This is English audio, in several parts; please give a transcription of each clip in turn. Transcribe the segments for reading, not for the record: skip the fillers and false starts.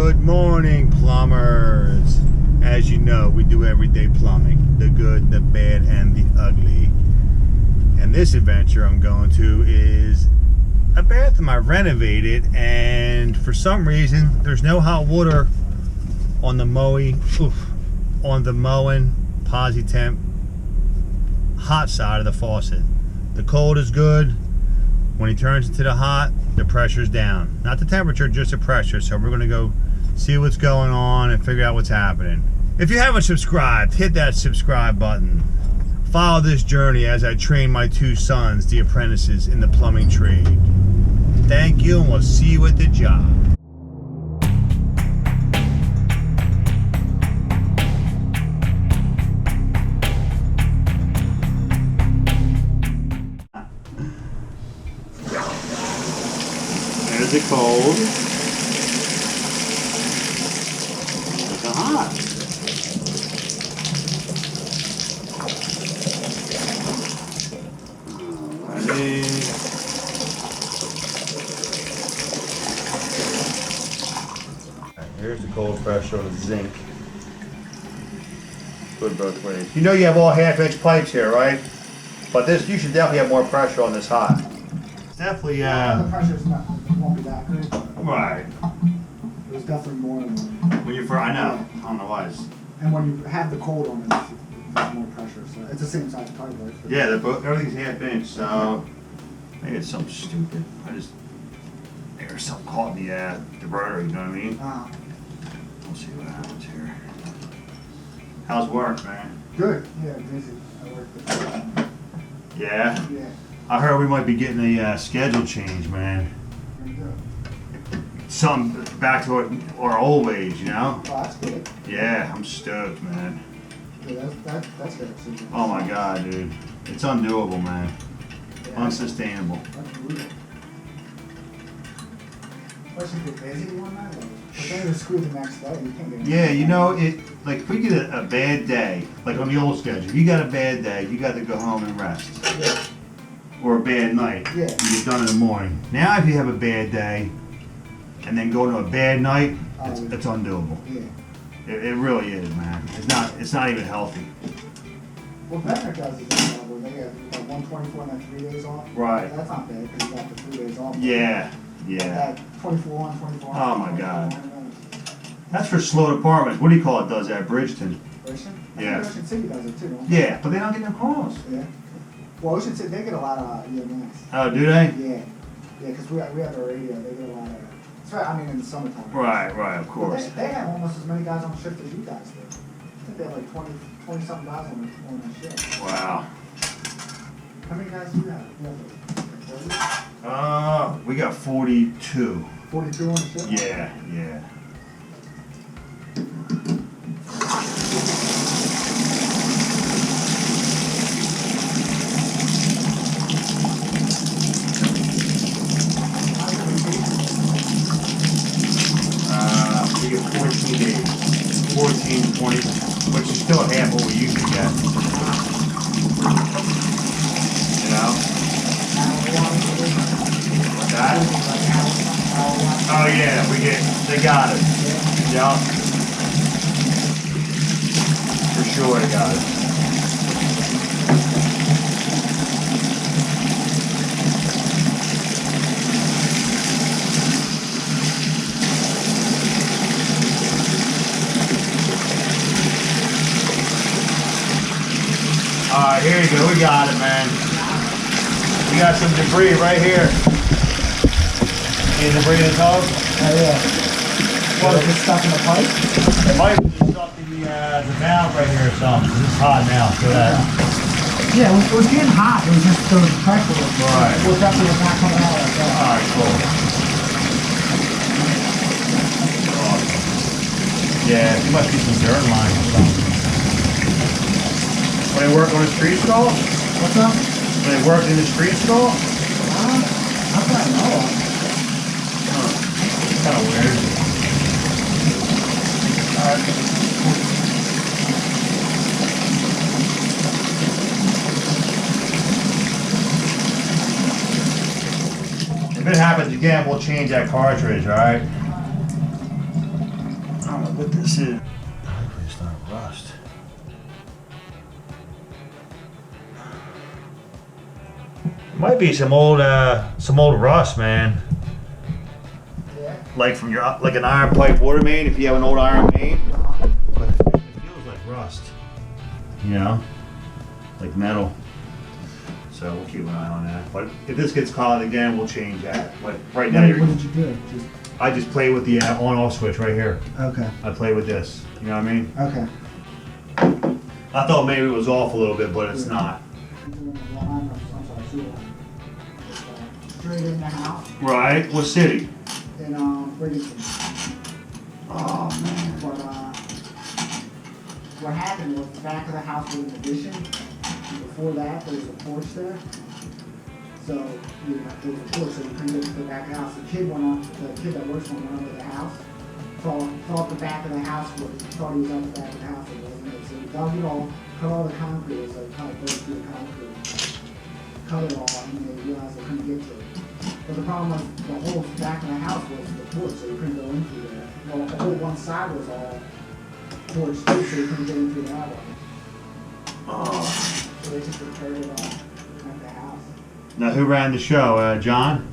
Good morning, plumbers. As you know, we do everyday plumbing. The good, the bad, and the ugly. And this adventure I'm going to is a bathroom I renovated, and for some reason there's no hot water on the Moen Posi-Temp hot side of the faucet. The cold is good. When he turns it to the hot, the pressure's down. Not the temperature, just the pressure. So we're gonna go see what's going on and figure out what's happening. If you haven't subscribed, hit that subscribe button. Follow this journey as I train my two sons, the apprentices, in the plumbing trade. Thank you, and we'll see you at the job. There's the cold. There's the hot. Alrighty. Here's the cold pressure on the zinc. Good both ways. You know you have all half-inch pipes here, right? But this, you should definitely have more pressure on this hot. It's definitely the pressure's not, it won't be that good. Right. It was definitely more than When you first, I know. I don't know why. and when you have the cold on it, there's more pressure. So it's the same size pipe, right? Yeah, they're both, everything's half-inch, so maybe it's something stupid. There's something caught in the diverter, you know what I mean? We'll see what happens here. How's work, man? Good. Yeah, busy. I work with Yeah? Yeah. I heard we might be getting a schedule change, man. Pretty good. Something back to our old ways, you know? Oh, that's good. Yeah, I'm stoked, man. Yeah, that's good. Oh my god, dude. It's undoable, man. Yeah. Unsustainable. That's brutal. Especially if you're busy one night. But then you're screwed the next day. You can't get Yeah, you know, like if we get a bad day, like on the old schedule, you got a bad day, you got to go home and rest. Yeah. Or a bad night, Yeah. you get done in the morning. Now if you have a bad day and then go to a bad night, it's undoable. Yeah. It really is, man. It's not even healthy. Well, Vector does it as well, where they have like 124 and then 3 days off. Right. That's not bad because you got the 3 days off. Yeah, yeah. That 24 on, 24 on. Oh my God. That's for slow departments. What do you call it? Does that Bridgeton? Ocean? Yeah. Ocean City does it too, don't Yeah, but they don't get no calls. Yeah. Well, Ocean City, they get a lot of EMS. Oh, do they? Yeah. Yeah, because we have a radio, they get a lot of. That's right, I mean in the summertime. Right, of But course. they have almost as many guys on shift as you guys do. I think they have like 20 something guys on the shift. Wow. How many guys do you have? You have like 40? We got 42. 42 on the shift? Yeah. We get 14 days. 14, 20, which is still half what we usually get. You know? What's that? Oh yeah, they got it. Yeah. For sure they got it. Alright, here you go, we got it, man. We got some debris right here. See the debris in the tub? Oh yeah. What, is it stuck in the pipe? It might be stuck in the valve right here or something. It's hot now, so that. Yeah, it was getting hot. It was just the pressure. Right. It was definitely not coming out like that. Alright, cool. Awesome. Yeah, there must be some dirt lines or something. When they work on the street stall? What's up? When they work in the street stall? Not that I know of. It's kind of weird. If it happens again, we'll change that cartridge, alright? what this is. Hopefully it's not rust. Might be some old rust, man. Yeah. Like from your an iron pipe water main, if you have an old iron main. But it feels like rust. You know, like metal. So we'll keep an eye on that. But if this gets caught again, we'll change that. But right now, What did you do? I just play with the on-off switch right here. Okay. I play with this. You know what I mean? Okay. I thought maybe it was off a little bit, but it's not. Straight in the house Right? What city? in Brigham. Oh man. But what happened was the back of the house was an addition. Before that, there was a porch there. So there was a porch, so you couldn't get to the back of the house. The kid that works for me went over the house. Thought the back of the house thought he was at the back of the house. It wasn't. So he dug it all, cut all the concrete. So he kind of broke through the concrete, cut it all, and they realized they couldn't get to it. But the problem was the whole back of the house was the porch, so you couldn't go in through there. Well, the whole one side was all porch too, so you couldn't get in through that way. Oh. So they just repaired it all at the house. Now who ran the show? John?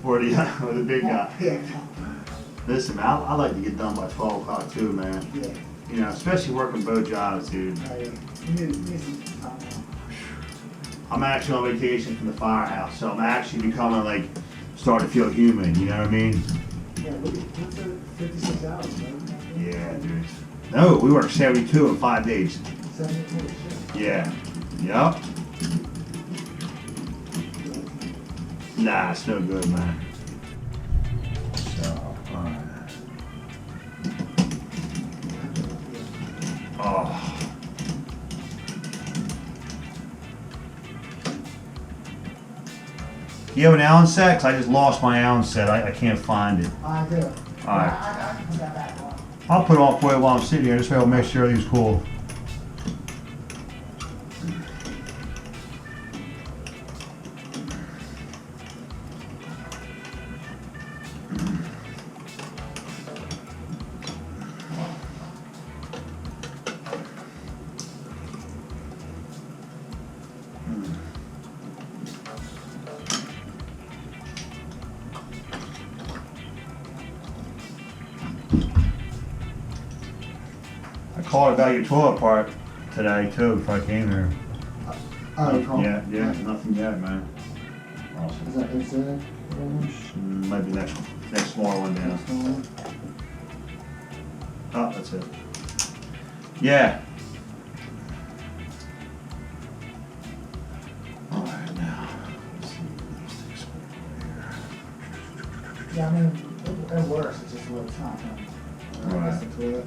Or the big guy? Yeah. Listen, man, I like to get done by 12 o'clock too, man. Yeah. You know, especially working both jobs, dude. You need some time now. I'm actually on vacation from the firehouse, so I'm actually becoming like, starting to feel human, you know what I mean? Yeah, look at 56 hours, man. Yeah, dude. No, we work 72 in 5 days. 74 shit. Yeah. Yup. Nah, it's no good, man. So, alright. Oh. You have an Allen set? 'Cause I just lost my Allen set. I can't find it. I do. Alright. I can put that back on. I'll put it on for you while I'm sitting here. This way I'll make sure everything's cool. I called about your toilet part today too before I came here. Oh, you called? Yeah, nothing yet, man. Awesome. Is it? Might be next smaller one down. Oh, that's it. Yeah. All right, now. Let's see what these things are here. Yeah, I mean, it works. It's just a little time. Right. That's the toilet.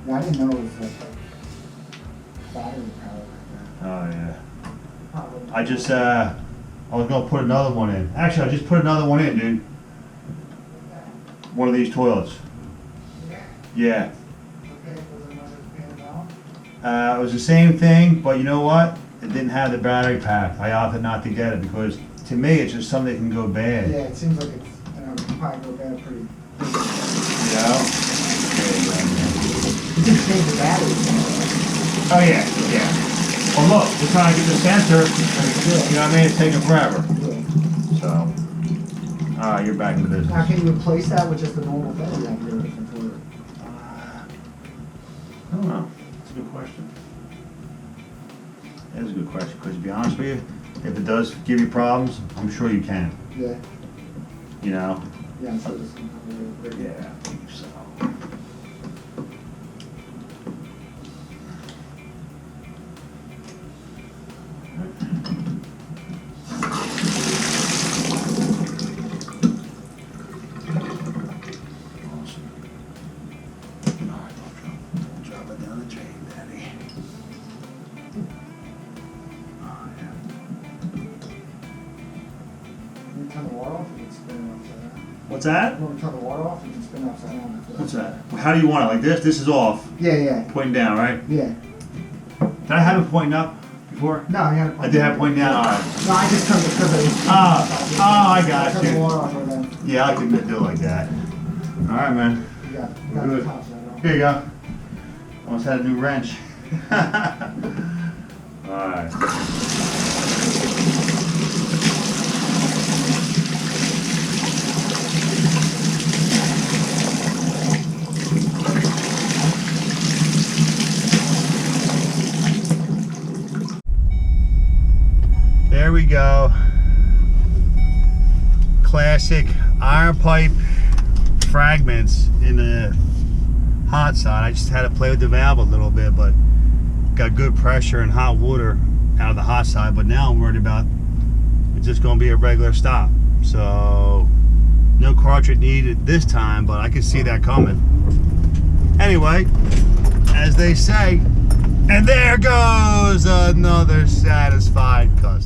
Yeah, I didn't know it was like battery power like that. Oh yeah. Probably. I was gonna put another one in. Actually, I just put another one in, dude. One of these toilets. Yeah. Okay, was another pan down? It was the same thing, but you know what? It didn't have the battery pack. I opted not to get it because to me it's just something that can go bad. Yeah, it seems like it's, it can probably go bad pretty. Yeah. You can change the battery. Oh yeah. Well look, we're trying to get the sensor. You know what I mean? It's taking forever. Yeah. So, alright, you're back in the business. Now, can you replace that with just a normal battery after a different toilet? I don't know. That's a good question. That is a good question, because to be honest with you, if it does give you problems, I'm sure you can. Yeah. You know? Yeah, so just some kind of Yeah, I think so. turn the water off, you can spin it upside down. What's that? You want to turn the water off, you can spin it upside down. What's that? How do you want it? Like this? This is off. Yeah. Pointing down, right? Yeah. Did I have it pointing up before? No, you had it. I did have it pointing down. All right. No, I just turned it because of I got turn the you. water off right then. Yeah, I can do it like that. All right, man. got We're the good. top side off. Here you go. Almost had a new wrench. Alright. There we go. Classic iron pipe fragments in the hot side. I just had to play with the valve a little bit, but got good pressure and hot water out of the hot side. But now I'm worried about it's just going to be a regular stop. So no cartridge needed this time, but I can see that coming. Anyway, as they say, and there goes another satisfied customer.